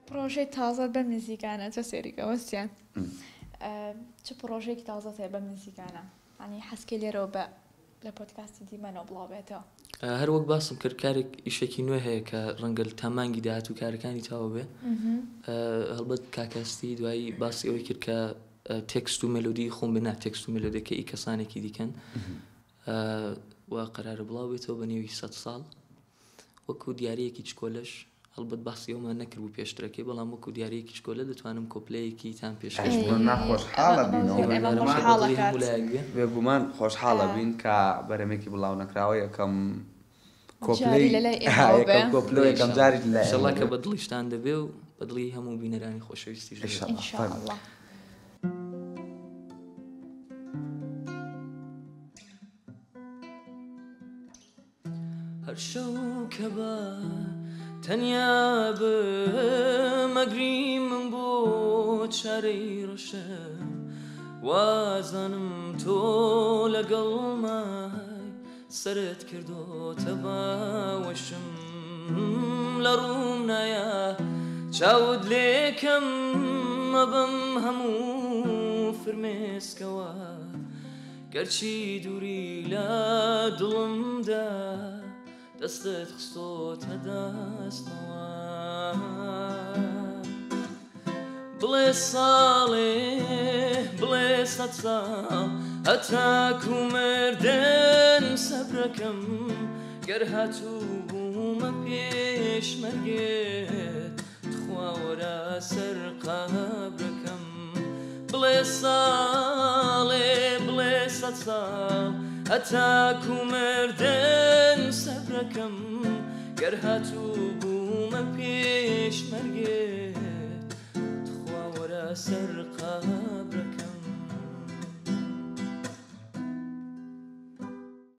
پروژه تازه به موزیکانه چه سریکه واسیان چه پروژه تازه ته به موزیکانه يعني حس كلي روبا لبودكاست ديما نبلاويته هر وقت باسم كارك إشكي نوع هيك رنقل تمانجي دهاتو كاركاني تاوبه هلبت كاكاستي دواي باس أوي كركا تكست وميلودي خون بنا تكست وميلودي كي كساني كي دي كان وقرار بلاويته بنيوي 6 سال وكو دياريكي تشكولش هلبت باس يوم نكر وبيشتركي بلا مكو دياريكي تشكوله دتوانم كوبلايكي تام بيشترك نخوش حالة بينو بيقومان خوش حالة بين كبرميكي بلاو نكراوي كم كوبلاي كم كوبلاي كم جاري لا إن شاء الله كبدلي شتان دبيو بدلي همو بين راني خوش يستيج إن شاء الله هرشو كبا تنيا بمقري من بوت شاري رشم وازنم تو لقلماي سرت كردو تبا وشم لرومنا يا شاود ليكم مبم همو فرمسكوا قرشي دوري لا دلم دا دستت خصوت هداس نوار بلي صالح بلي صال أتاكو مردن صبركم قرهاتو بوما بيش مرقيت تخوا ورا سر قبركم بلي صالح بلي صال أتاكو مردن صبركم قرهاتو بوما بيش مرقيت تخوا ورا سر قبركم